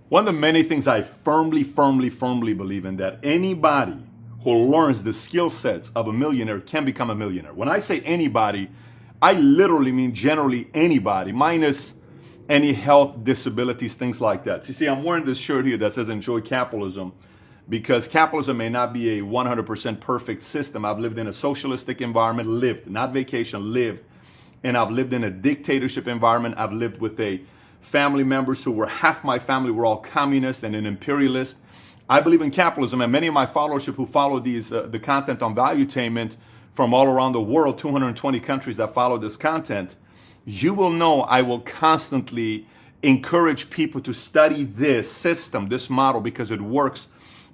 One of the many things I firmly believe in, that anybody who learns the skill sets of a millionaire can become a millionaire. When I say anybody, I literally mean generally anybody, minus any health disabilities, things like that. So you see, I'm wearing this shirt here that says enjoy capitalism, because capitalism may not be a 100% perfect system. I've lived in a socialistic environment, lived, not vacation, lived. And I've lived in a dictatorship environment. I've lived with family members who were half my family were all communists and an imperialist. I believe in capitalism, and many of my followership who follow the content on valuetainment from all around the world, 220 countries that follow this content, you will know I will constantly encourage people to study this system, this model, because it works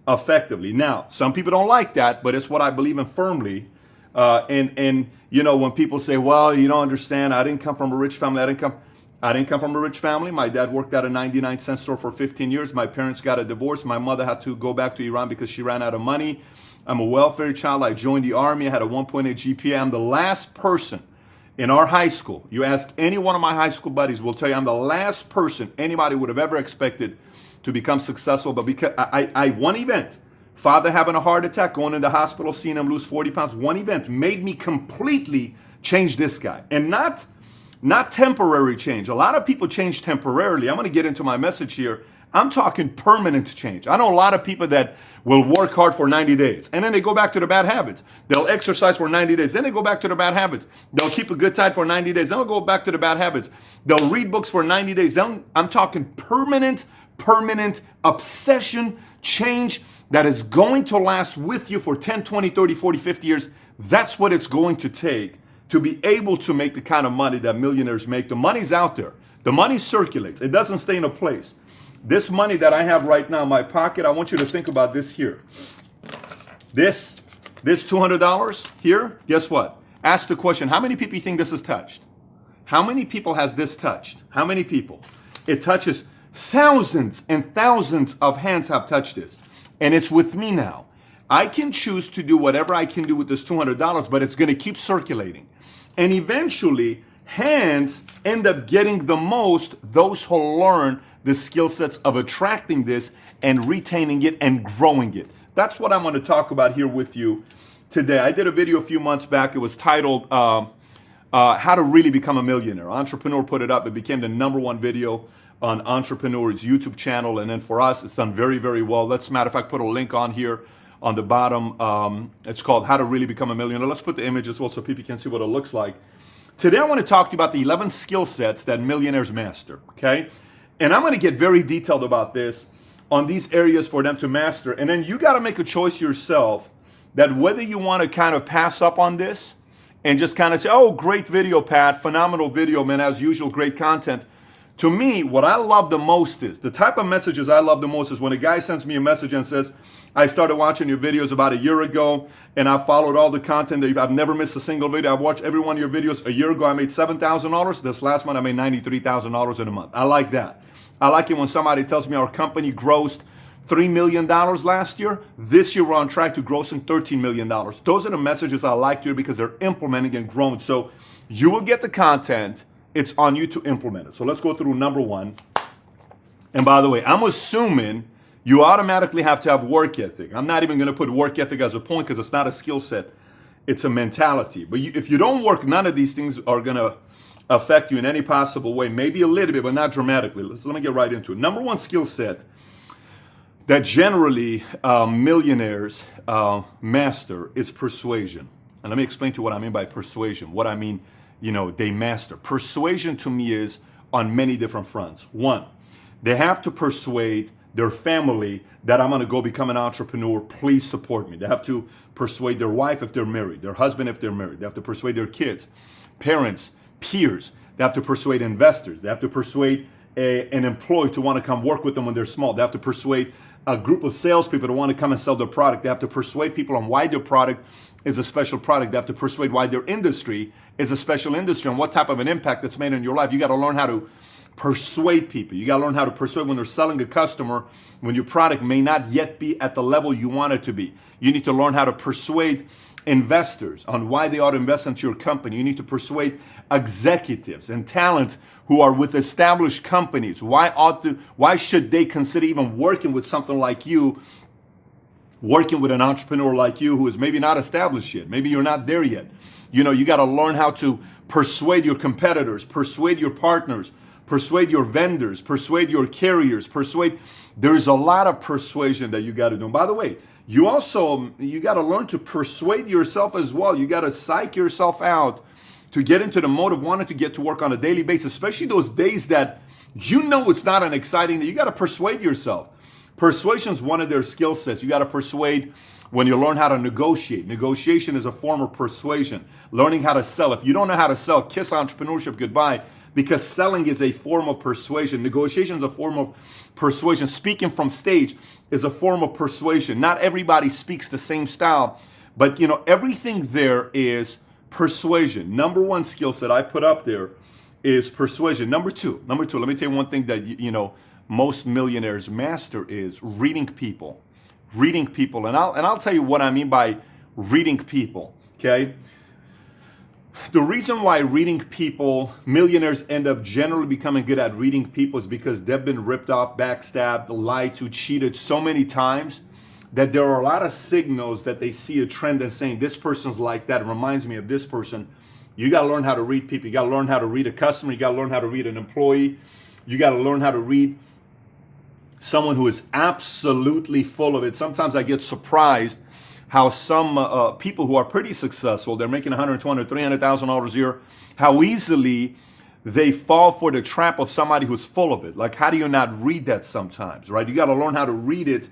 effectively. Now, some people don't like that, but it's what I believe in firmly. And you know, when people say, well, you don't understand, I didn't come from a rich family, I didn't come from a rich family. My dad worked at a 99-cent store for 15 years. My parents got a divorce. My mother had to go back to Iran because she ran out of money. I'm a welfare child. I joined the army. I had a 1.8 GPA. I'm the last person in our high school. You ask any one of my high school buddies, will tell you I'm the last person anybody would have ever expected to become successful. But because I one event, father having a heart attack, going in the hospital, seeing him lose 40 pounds, one event made me completely change this guy. And not temporary change. A lot of people change temporarily. I'm going to get into my message here. I'm talking permanent change. I know a lot of people that will work hard for 90 days and then they go back to their bad habits. They'll exercise for 90 days, then they go back to their bad habits. They'll keep a good diet for 90 days, then they'll go back to their bad habits. They'll read books for 90 days. Then I'm talking permanent obsession change that is going to last with you for 10, 20, 30, 40, 50 years. That's what it's going to take to be able to make the kind of money that millionaires make. The money's out there. The money circulates. It doesn't stay in a place. This money that I have right now in my pocket, I want you to think about this here. This $200 here, guess what? Ask the question, how many people you think this has touched? How many people has this touched? How many people? It touches thousands and thousands of hands have touched this. And it's with me now. I can choose to do whatever I can do with this $200, but it's going to keep circulating. And eventually, hands end up getting the most, those who learn the skill sets of attracting this and retaining it and growing it. That's what I'm going to talk about here with you today. I did a video a few months back. It was titled How to Really Become a Millionaire. Entrepreneur put it up. It became the #1 video on Entrepreneur's YouTube channel. And then for us, it's done very, very well. Let's, matter of fact, put a link on here on the bottom. It's called How to Really Become a Millionaire. Let's put the image as well so people can see what it looks like. Today, I want to talk to you about the 11 skill sets that millionaires master, okay? And I'm going to get very detailed about this on these areas for them to master. And then you got to make a choice yourself that whether you want to kind of pass up on this and just kind of say, oh, great video, Pat, phenomenal video, man, as usual, great content. To me, what I love the most is, the type of messages I love the most is when a guy sends me a message and says, I started watching your videos about a year ago and I followed all the content that I've never missed a single video. I've watched every one of your videos. A year ago, I made $7,000. This last month, I made $93,000 in a month. I like that. I like it when somebody tells me our company grossed $3 million last year. This year, we're on track to grossing $13 million. Those are the messages I like to hear because they're implementing and growing. So you will get the content. It's on you to implement it. So let's go through #1. And by the way, I'm assuming you automatically have to have work ethic. I'm not even going to put work ethic as a point because it's not a skill set. It's a mentality. But if you don't work, none of these things are going to affect you in any possible way. Maybe a little bit, but not dramatically. Let me get right into it. #1 skill set that generally millionaires master is persuasion. And let me explain to you what I mean by persuasion. What I mean, they master. Persuasion to me is on many different fronts. One, they have to persuade their family that I'm going to go become an entrepreneur. Please support me. They have to persuade their wife if they're married, their husband if they're married. They have to persuade their kids, parents, peers. They have to persuade investors. They have to persuade an employee to want to come work with them when they're small. They have to persuade a group of salespeople to want to come and sell their product. They have to persuade people on why their product is a special product. They have to persuade why their industry is a special industry and what type of an impact it's made in your life. You got to learn how to persuade people. You got to learn how to persuade when they're selling a customer, when your product may not yet be at the level you want it to be. You need to learn how to persuade investors on why they ought to invest into your company. You need to persuade executives and talent who are with established companies. Why should they consider even working with something like you, working with an entrepreneur like you who is maybe not established yet? Maybe you're not there yet. You got to learn how to persuade your competitors, persuade your partners, persuade your vendors, persuade your carriers, there's a lot of persuasion that you got to do. And by the way, you got to learn to persuade yourself as well. You got to psych yourself out to get into the mode of wanting to get to work on a daily basis, especially those days that it's not an exciting day. You got to persuade yourself. Persuasion is one of their skill sets. You got to persuade when you learn how to negotiate. Negotiation is a form of persuasion. Learning how to sell. If you don't know how to sell, kiss entrepreneurship goodbye, because selling is a form of persuasion. Negotiation is a form of persuasion. Speaking from stage is a form of persuasion. Not everybody speaks the same style, but everything there is persuasion. Number one skill set I put up there is persuasion. Number two, let me tell you one thing that most millionaires master is reading people. Reading people. And I'll tell you what I mean by reading people, okay? The reason why millionaires end up generally becoming good at reading people is because they've been ripped off, backstabbed, lied to, cheated so many times that there are a lot of signals that they see a trend and saying, this person's like that. It reminds me of this person. You got to learn how to read people. You got to learn how to read a customer. You got to learn how to read an employee. You got to learn how to read someone who is absolutely full of it. Sometimes I get surprised how some people who are pretty successful, they're making $120,000 or $300,000 a year, how easily they fall for the trap of somebody who's full of it. Like, how do you not read that sometimes, right? You got to learn how to read it,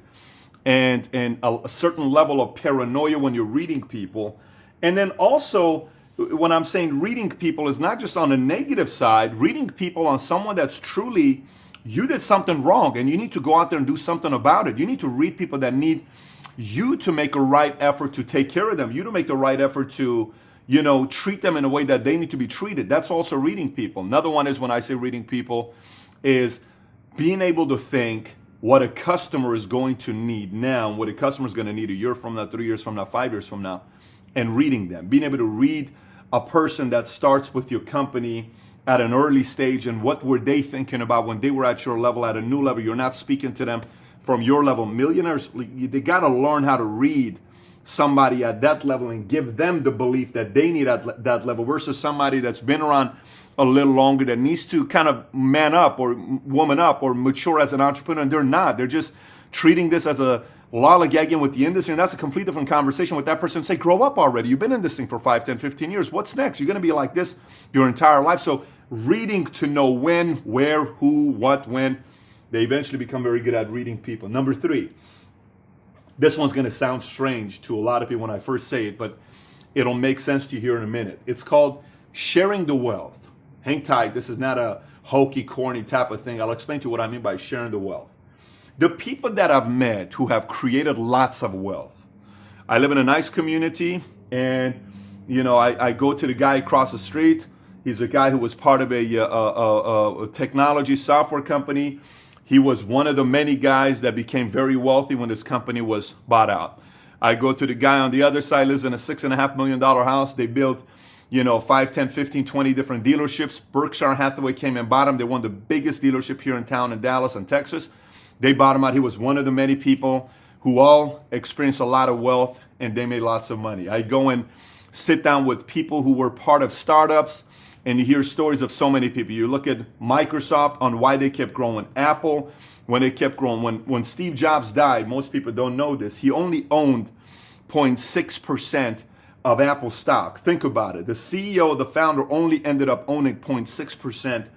and a certain level of paranoia when you're reading people. And then also, when I'm saying reading people is not just on the negative side, reading people on someone that's truly, you did something wrong and you need to go out there and do something about it. You need to read people that need you to make a right effort to take care of them, you to make the right effort to, treat them in a way that they need to be treated. That's also reading people. Another one is, when I say reading people, is being able to think what a customer is going to need now, what a customer is going to need a year from now, 3 years from now, 5 years from now, and reading them. Being able to read a person that starts with your company at an early stage and what were they thinking about when they were at your level, at a new level. You're not speaking to them from your level. Millionaires, they got to learn how to read somebody at that level and give them the belief that they need at that level versus somebody that's been around a little longer that needs to kind of man up or woman up or mature as an entrepreneur, and they're not. They're just treating this as a lollygagging with the industry, and that's a complete different conversation with that person. Say, grow up already. You've been in this thing for 5, 10, 15 years. What's next? You're going to be like this your entire life. So reading to know when, where, who, what, when. They eventually become very good at reading people. Number 3, this one's going to sound strange to a lot of people when I first say it, but it'll make sense to you here in a minute. It's called sharing the wealth. Hang tight. This is not a hokey, corny type of thing. I'll explain to you what I mean by sharing the wealth. The people that I've met who have created lots of wealth. I live in a nice community, and I go to the guy across the street. He's a guy who was part of a technology software company. He was one of the many guys that became very wealthy when this company was bought out. I go to the guy on the other side, lives in a $6.5 million house. They built, 5, 10, 15, 20 different dealerships. Berkshire Hathaway came and bought him. They're one of the biggest dealership here in town in Dallas and Texas. They bought him out. He was one of the many people who all experienced a lot of wealth, and they made lots of money. I go and sit down with people who were part of startups, and you hear stories of so many people. You look at Microsoft on why they kept growing. Apple, when they kept growing. When Steve Jobs died, most people don't know this, he only owned 0.6% of Apple stock. Think about it. The CEO, the founder, only ended up owning 0.6%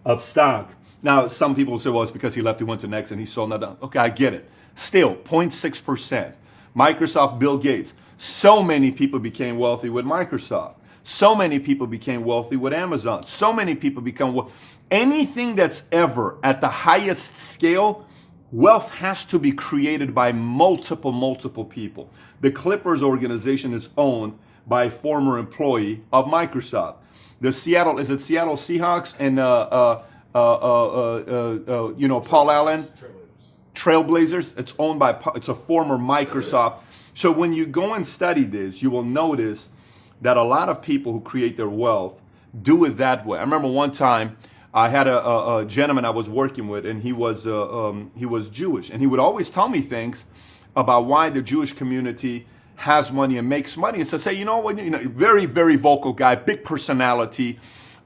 of stock. Now, some people say, well, it's because he left, he went to Next, and he sold that. Okay, I get it. Still, 0.6%. Microsoft, Bill Gates. So many people became wealthy with Microsoft. So many people became wealthy with Amazon. So many people become wealthy. Anything that's ever at the highest scale, wealth has to be created by multiple people. The Clippers organization is owned by a former employee of Microsoft. The Seattle Seahawks and Paul Allen, Trailblazers. It's owned by, it's a former Microsoft So when you go and study this, you will notice that a lot of people who create their wealth do it that way. I remember one time I had a gentleman I was working with, and he was Jewish, and he would always tell me things about why the Jewish community has money and makes money. And so say, you know what, very, very vocal guy, big personality,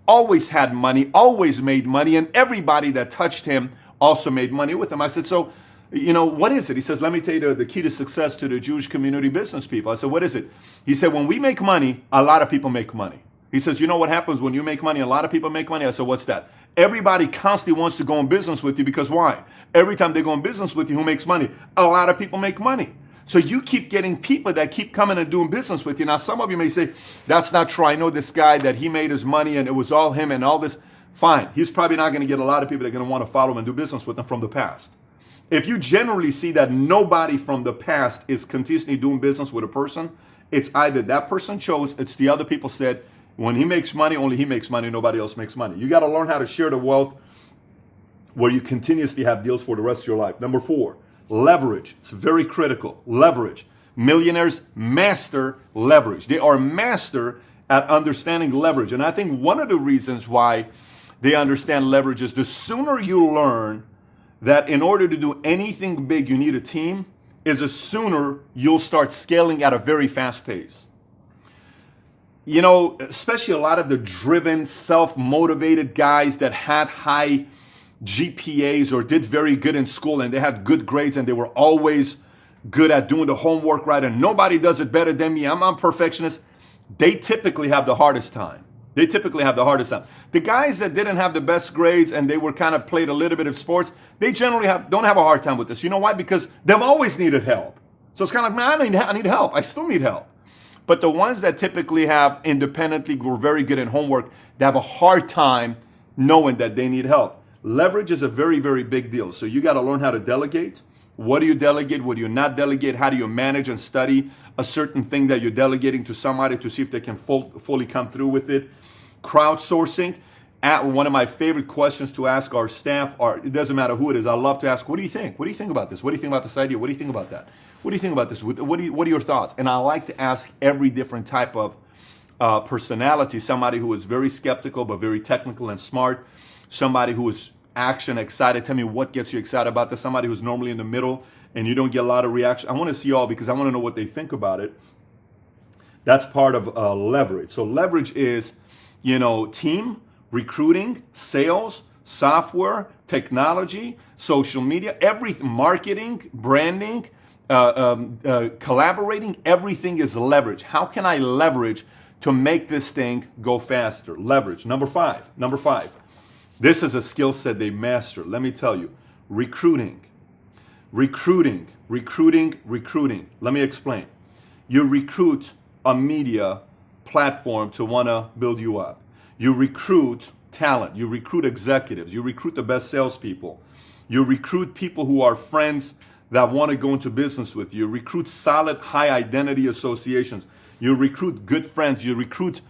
always had money, always made money, and everybody that touched him also made money with him. I said, so, what is it? He says, let me tell you the key to success to the Jewish community business people. I said, what is it? He said, when we make money, a lot of people make money. He says, you know what happens when you make money? A lot of people make money. I said, what's that? Everybody constantly wants to go in business with you because why? Every time they go in business with you, who makes money? A lot of people make money. So you keep getting people that keep coming and doing business with you. Now, some of you may say, that's not true. I know this guy that he made his money and it was all him and all this. Fine. He's probably not going to get a lot of people that are going to want to follow him and do business with him from the past. If you generally see that nobody from the past is continuously doing business with a person, it's either that person chose, it's the other people said, when he makes money, only he makes money, nobody else makes money. You got to learn how to share the wealth where you continuously have deals for the rest of your life. Number 4, leverage. It's very critical. Leverage. Millionaires master leverage. They are master at understanding leverage. And I think one of the reasons why they understand leverage is the sooner you learn that in order to do anything big, you need a team, is the sooner you'll start scaling at a very fast pace. Especially a lot of the driven, self-motivated guys that had high GPAs or did very good in school and they had good grades and they were always good at doing the homework right and nobody does it better than me. I'm a perfectionist. They typically have the hardest time. The guys that didn't have the best grades and they were kind of played a little bit of sports, they generally don't have a hard time with this. You know why? Because they've always needed help. So it's kind of like, man, I need help. I still need help. But the ones that typically have independently were very good at homework, they have a hard time knowing that they need help. Leverage is a very, very big deal. So you got to learn how to delegate. What do you delegate? What do you not delegate? How do you manage and study a certain thing that you're delegating to somebody to see if they can fully come through with it? Crowdsourcing. One of my favorite questions to ask our staff it doesn't matter who it is, I love to ask, what do you think? What do you think about this? What do you think about this idea? What do you think about that? What do you think about this? What are your thoughts? And I like to ask every different type of personality, somebody who is very skeptical but very technical and smart, somebody who is action excited. Tell me what gets you excited about this. Somebody who's normally in the middle and you don't get a lot of reaction. I want to see all because I want to know what they think about it. That's part of leverage. So leverage is, team, recruiting, sales, software, technology, social media, everything, marketing, branding, collaborating, everything is leverage. How can I leverage to make this thing go faster? Leverage. Number five. This is a skill set they master. Let me tell you, recruiting. Let me explain. You recruit a media platform to want to build you up. You recruit talent. You recruit executives. You recruit the best salespeople. You recruit people who are friends that want to go into business with you. You recruit solid, high identity associations. You recruit good friends. You recruit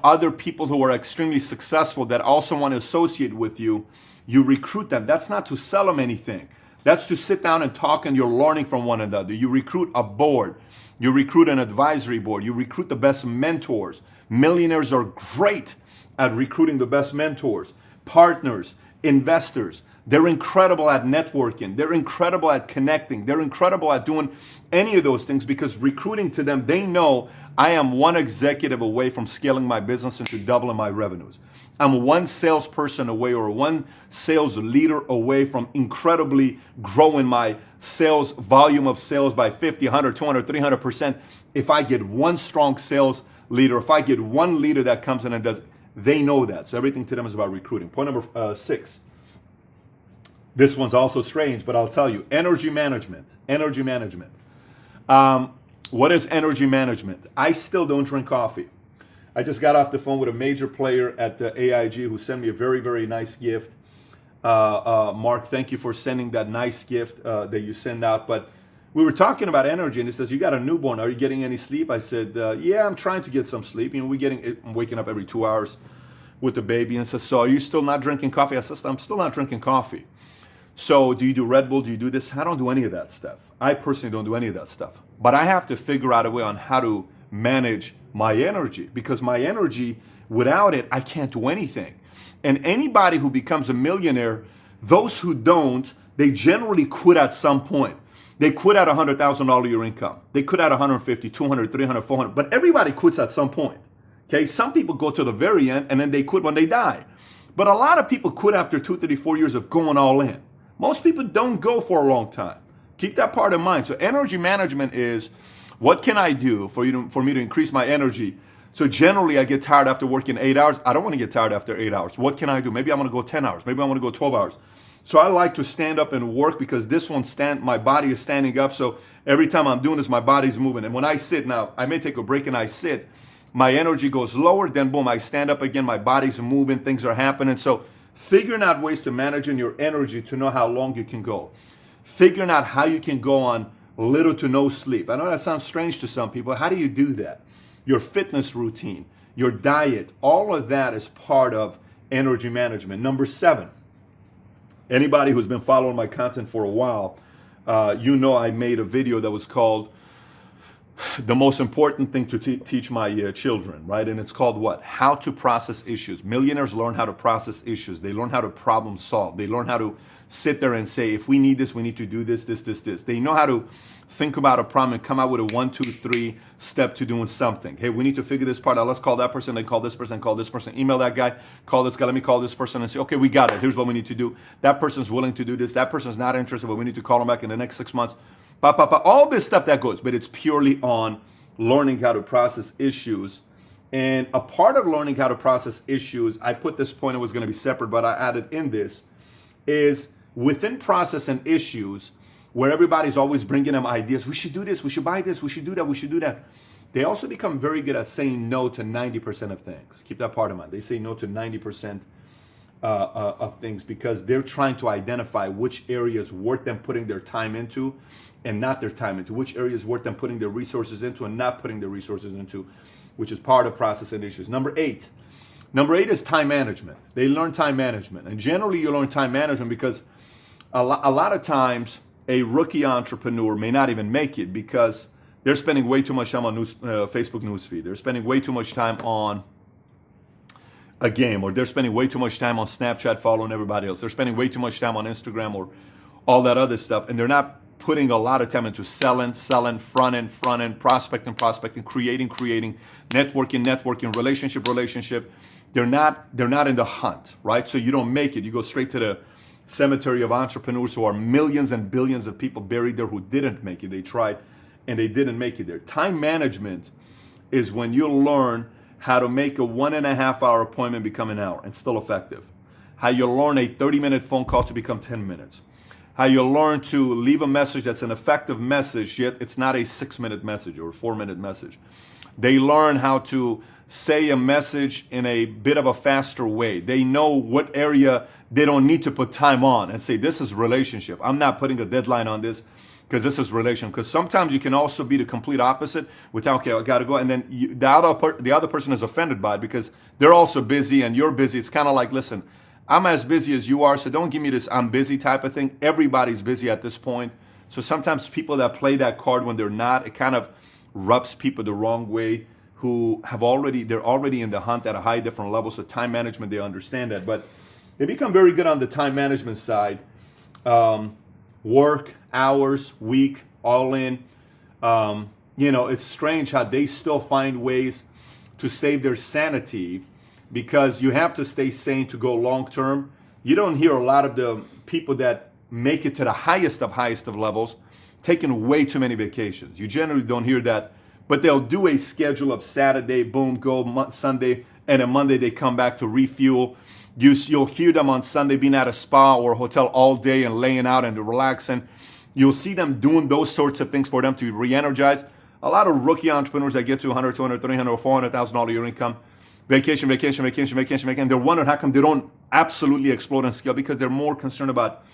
other people who are extremely successful that also want to associate with you. You recruit them. That's not to sell them anything. That's to sit down and talk and you're learning from one another. You recruit a board. You recruit an advisory board. You recruit the best mentors. Millionaires are great at recruiting the best mentors, partners, investors. They're incredible at networking. They're incredible at connecting. They're incredible at doing any of those things because recruiting to them, they know I am one executive away from scaling my business into doubling my revenues. I'm one salesperson away or one sales leader away from incredibly growing my sales volume of sales by 50, 100, 200, 300%. If I get one strong sales leader, if I get one leader that comes in and does, they know that. So everything to them is about recruiting. Point number 6. This one's also strange, but I'll tell you. Energy management. What is energy management? I still don't drink coffee. I just got off the phone with a major player at the AIG who sent me a very, very nice gift. Mark, thank you for sending that nice gift that you send out. But we were talking about energy, and he says, you got a newborn. Are you getting any sleep? I said, yeah, I'm trying to get some sleep. I'm waking up every 2 hours with the baby. And says, so are you still not drinking coffee? I said, I'm still not drinking coffee. So do you do Red Bull? Do you do this? I don't do any of that stuff. I personally don't do any of that stuff. but I have to figure out a way on how to manage my energy, because my energy, without it, I can't do anything. And anybody who becomes a millionaire, those who don't, they generally quit at some point. They quit at $100,000 year income. They quit at 150, 200, 300, 400, but everybody quits at some point. Okay, some people go to the very end and then they quit when they die. But a lot of people quit after 2, 3, 4 years of going all in. Most people don't go for a long time. Keep that part in mind. So energy management is, what can I do for me to increase my energy? So generally I get tired after working 8 hours. I don't want to get tired after 8 hours. What can I do? Maybe I want to go 10 hours. Maybe I want to go 12 hours. So I like to stand up and work, because this one my body is standing up. So every time I'm doing this, my body's moving. And when I sit now, I may take a break and I sit, my energy goes lower, then boom, I stand up again, my body's moving, things are happening. So figuring out ways to managing your energy to know how long you can go. Figuring out how you can go on little to no sleep. I know that sounds strange to some people. How do you do that? Your fitness routine, your diet, all of that is part of energy management. Number 7, anybody who's been following my content for a while, you know I made a video that was called the most important thing to teach my children, right? And it's called what? How to process issues. Millionaires learn how to process issues. They learn how to problem solve. They learn how to sit there and say, if we need this, we need to do this, this, this, this. They know how to think about a problem and come out with a 1, 2, 3 step to doing something. Hey, we need to figure this part out. Let's call that person, then call this person, call this person, email that guy, call this guy, let me call this person and say, okay, we got it. Here's what we need to do. That person's willing to do this. That person's not interested, but we need to call them back in the next 6 months. All this stuff that goes, but it's purely on learning how to process issues. And a part of learning how to process issues, I put this point, it was going to be separate, but I added in this, is within processing issues, where everybody's always bringing them ideas. We should do this, we should buy this, we should do that, we should do that. They also become very good at saying no to 90% of things. Keep that part in mind. They say no to 90% of things, because they're trying to identify which areas worth them putting their time into and not their time into, which areas worth them putting their resources into and not putting their resources into, which is part of processing issues. Number 8 is time management. They learn time management, and generally you learn time management because a lot of times a rookie entrepreneur may not even make it because they're spending way too much time on Facebook newsfeed. They're spending way too much time on a game, or they're spending way too much time on Snapchat following everybody else. They're spending way too much time on Instagram or all that other stuff, and they're not putting a lot of time into selling, front end, prospecting, creating, networking, relationship. They're not in the hunt, right? So you don't make it. You go straight to the cemetery of entrepreneurs who are millions and billions of people buried there who didn't make it. They tried and they didn't make it there. Time management is when you learn how to make a 1.5 hour appointment become an hour and still effective. How you learn a 30-minute phone call to become 10 minutes. How you learn to leave a message that's an effective message, yet it's not a 6-minute message or a 4-minute message. They learn how to say a message in a bit of a faster way. They know what area they don't need to put time on and say, this is relationship. I'm not putting a deadline on this because this is relationship. Because sometimes you can also be the complete opposite with, okay, I got to go. And then the other person is offended by it because they're also busy and you're busy. It's kind of like, listen, I'm as busy as you are, so don't give me this I'm busy type of thing. Everybody's busy at this point. So sometimes people that play that card when they're not, it kind of rubs people the wrong way who they're already in the hunt at a high different level. So time management, they understand that. But they become very good on the time management side. Work, hours, week, all in. It's strange how they still find ways to save their sanity, because you have to stay sane to go long term. You don't hear a lot of the people that make it to the highest of levels taking way too many vacations. You generally don't hear that, but they'll do a schedule of Saturday, boom, go Sunday, and then Monday they come back to refuel. You'll hear them on Sunday being at a spa or a hotel all day and laying out and relaxing. You'll see them doing those sorts of things for them to re-energize. A lot of rookie entrepreneurs that get to 100, 200, 300, or $400,000 a year income, vacation. They're wondering how come they don't absolutely explode and scale, because they're more concerned about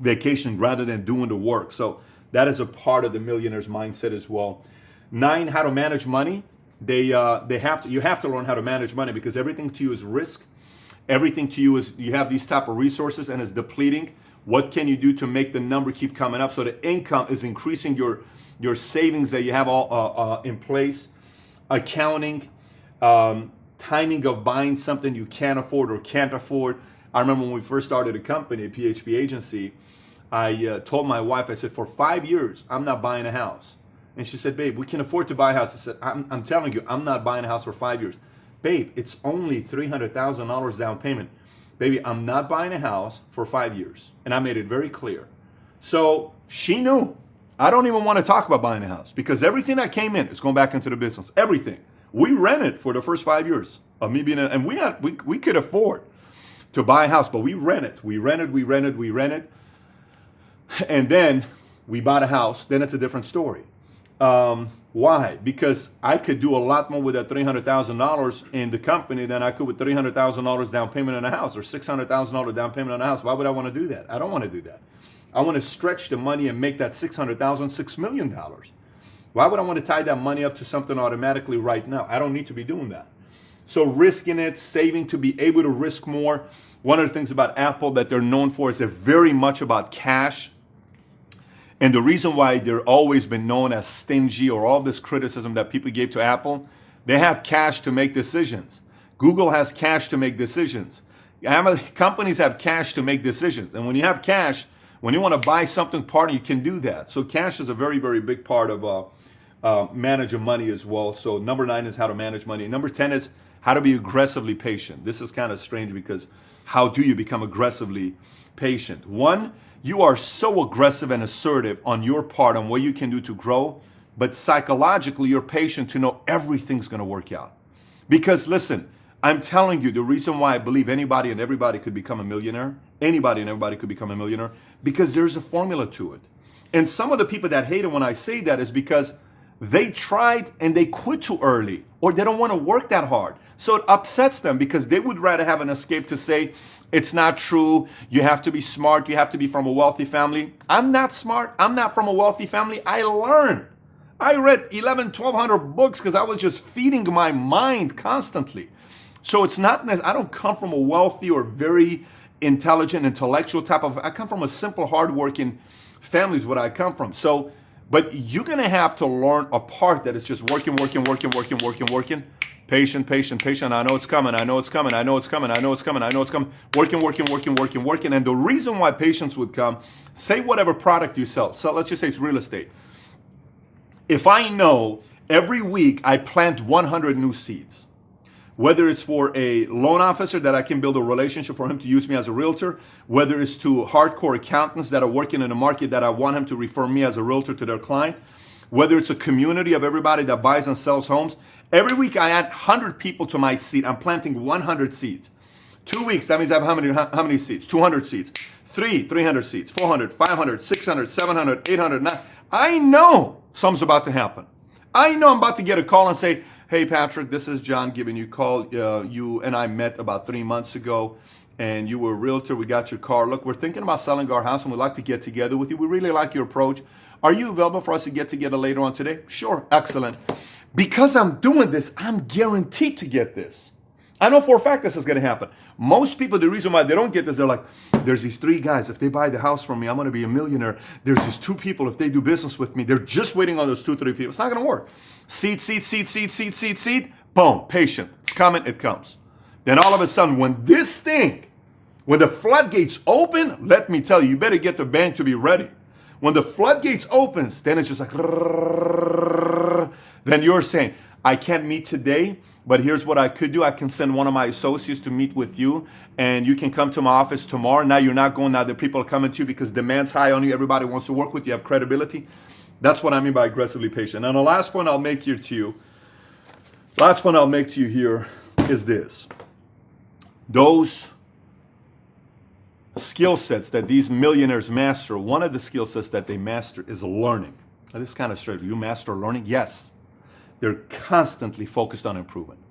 vacation rather than doing the work. So that is a part of the millionaire's mindset as well. 9, how to manage money. You have to learn how to manage money, because everything to you is risk. Everything to you is, you have these type of resources and it's depleting. What can you do to make the number keep coming up so the income is increasing your savings that you have all in place? Accounting, timing of buying something you can't afford or can't afford. I remember when we first started a company, a PHP agency, I told my wife, I said, for 5 years, I'm not buying a house. And she said, babe, we can afford to buy a house. I said, I'm telling you, I'm not buying a house for 5 years. Babe, it's only $300,000 down payment. Baby, I'm not buying a house for 5 years. And I made it very clear. So she knew. I don't even want to talk about buying a house because everything that came in is going back into the business. Everything. We rented for the first 5 years of me being and we could afford to buy a house, but we rented. And then we bought a house. Then it's a different story. Why? Because I could do a lot more with that $300,000 in the company than I could with $300,000 down payment on a house or $600,000 down payment on a house. Why would I want to do that? I don't want to do that. I want to stretch the money and make that $600,000 $6 million. Why would I want to tie that money up to something automatically right now? I don't need to be doing that. So risking it, saving to be able to risk more. One of the things about Apple that they're known for is they're very much about cash. And the reason why they're always been known as stingy or all this criticism that people gave to Apple, they have cash to make decisions. Google has cash to make decisions. Companies have cash to make decisions. And when you have cash, when you want to buy something, partner, you can do that. So cash is a very, very big part of managing money as well. So number 9 is how to manage money. Number 10 is how to be aggressively patient. This is kind of strange because how do you become aggressively patient? 1, you are so aggressive and assertive on your part on what you can do to grow, but psychologically you're patient to know everything's going to work out. Because listen, I'm telling you, the reason why I believe anybody and everybody could become a millionaire, anybody and everybody could become a millionaire, because there's a formula to it. And some of the people that hate it when I say that is because they tried and they quit too early, or they don't want to work that hard. So it upsets them because they would rather have an escape to say, it's not true, you have to be smart, you have to be from a wealthy family. I'm not smart, I'm not from a wealthy family. I learned. I read 1,200 books because I was just feeding my mind constantly. So it's not, I don't come from a wealthy or very intelligent, intellectual type of, I come from a simple, hardworking family is what I come from. So, but you're going to have to learn a part that is just working. Patient. I know it's coming. Working. And the reason why patience would come, say whatever product you sell. So let's just say it's real estate. If I know every week I plant 100 new seeds, whether it's for a loan officer that I can build a relationship for him to use me as a realtor, whether it's to hardcore accountants that are working in a market that I want him to refer me as a realtor to their client, whether it's a community of everybody that buys and sells homes, every week I add 100 people to my seed. I'm planting 100 seeds. 2 weeks, that means I have how many seeds? 200 seeds. 300 seeds, 400, 500, 600, 700, 800, 900. I know something's about to happen. I know I'm about to get a call and say, hey, Patrick, this is John giving you a call. You and I met about 3 months ago, and you were a realtor. We got your car. Look, we're thinking about selling our house, and we'd like to get together with you. We really like your approach. Are you available for us to get together later on today? Sure. Excellent. Because I'm doing this, I'm guaranteed to get this. I know for a fact this is going to happen. Most people, the reason why they don't get this, they're like, there's these 3 guys. If they buy the house from me, I'm going to be a millionaire. There's these 2 people. If they do business with me, they're just waiting on those 2, 3 people. It's not going to work. Seed. Boom. Patient. It's coming. It comes. Then all of a sudden, when the floodgates open, let me tell you, you better get the bank to be ready. When the floodgates opens, then it's just like, then you're saying, I can't meet today, but here's what I could do. I can send one of my associates to meet with you, and you can come to my office tomorrow. Now you're not going. Now the people are coming to you because demand's high on you. Everybody wants to work with you. You have credibility. That's what I mean by aggressively patient. And the last one I'll make here to you here is this. Those skill sets that these millionaires master, one of the skill sets that they master is learning. Now, this is kind of straight. Do you master learning? Yes. They're constantly focused on improvement.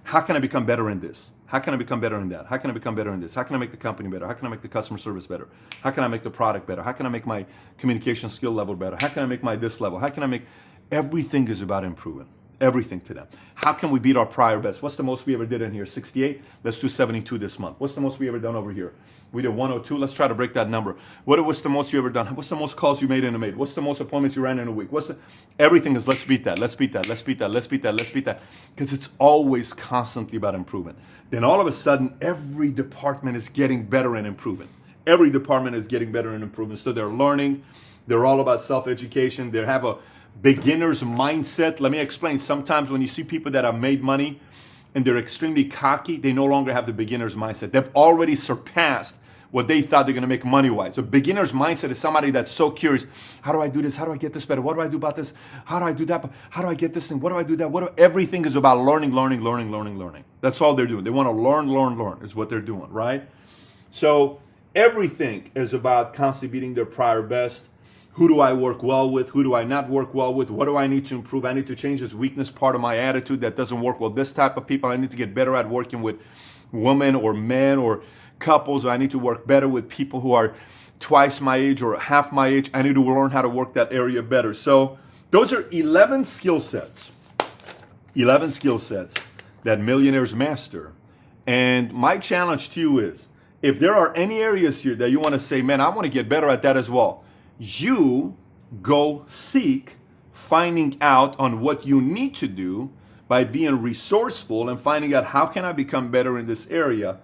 How can I become better in this? How can I become better in that? How can I become better in this? How can I make the company better? How can I make the customer service better? How can I make the product better? How can I make my communication skill level better? How can I make my this level? How can I make... Everything is about improvement. everything to them. How can we beat our prior best? What's the most we ever did in here? 68? Let's do 72 this month. What's the most we ever done over here? We did 102. Let's try to break that number. What's the most you ever done? What's the most calls you made in a week? What's the most appointments you ran in a week? Everything is let's beat that, let's beat that, let's beat that, let's beat that, let's beat that. Because it's always constantly about improvement. Then all of a sudden, every department is getting better and improving. Every department is getting better and improving. So they're learning. They're all about self-education. They have a beginner's mindset. Let me explain. Sometimes when you see people that have made money and they're extremely cocky, they no longer have the beginner's mindset. They've already surpassed what they thought they're going to make money-wise. So beginner's mindset is somebody that's so curious. How do I do this? How do I get this better? What do I do about this? How do I do that? How do I get this thing? What do I do that? Everything is about learning. That's all they're doing. They want to learn is what they're doing, right? So everything is about constantly beating their prior best. Who do I work well with? Who do I not work well with? What do I need to improve? I need to change this weakness part of my attitude that doesn't work well. This type of people, I need to get better at working with women or men or couples. I need to work better with people who are twice my age or half my age. I need to learn how to work that area better. So those are 11 skill sets. 11 skill sets that millionaires master. And my challenge to you is, if there are any areas here that you want to say, man, I want to get better at that as well, you go seek finding out on what you need to do by being resourceful and finding out how can I become better in this area.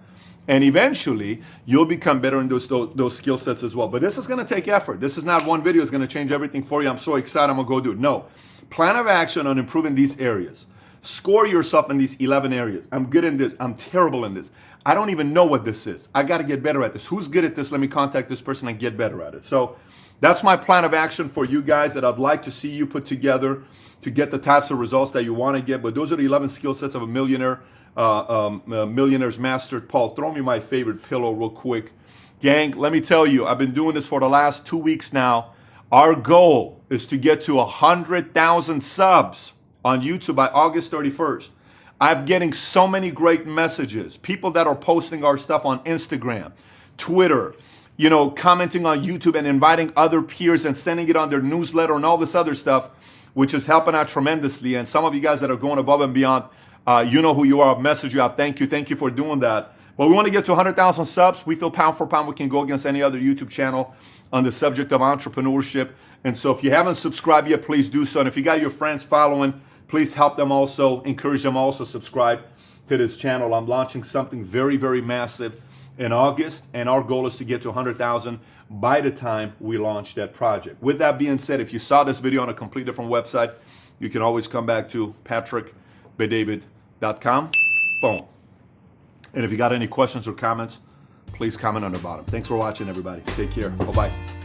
And eventually, you'll become better in those skill sets as well. But this is going to take effort. This is not one video is going to change everything for you. I'm so excited, I'm going to go do it. No. Plan of action on improving these areas. Score yourself in these 11 areas. I'm good in this. I'm terrible in this. I don't even know what this is. I got to get better at this. Who's good at this? Let me contact this person and get better at it. So that's my plan of action for you guys that I'd like to see you put together to get the types of results that you want to get. But those are the 11 skill sets of a millionaire. Millionaires Master. Paul, throw me my favorite pillow real quick. Gang, let me tell you, I've been doing this for the last 2 weeks now. Our goal is to get to 100,000 subs on YouTube by August 31st. I'm getting so many great messages. People that are posting our stuff on Instagram, Twitter, commenting on YouTube and inviting other peers and sending it on their newsletter and all this other stuff, which is helping out tremendously. And some of you guys that are going above and beyond, you know who you are. I've messaged you. Thank you for doing that. But we want to get to 100,000 subs. We feel pound for pound we can go against any other YouTube channel on the subject of entrepreneurship. And so if you haven't subscribed yet, please do so. And if you got your friends following, please help them also, encourage them also subscribe to this channel. I'm launching something very, very massive in August, and our goal is to get to 100,000 by the time we launch that project. With that being said, if you saw this video on a completely different website, you can always come back to patrickbedavid.com. Boom. And if you got any questions or comments, please comment on the bottom. Thanks for watching, everybody. Take care. Bye-bye.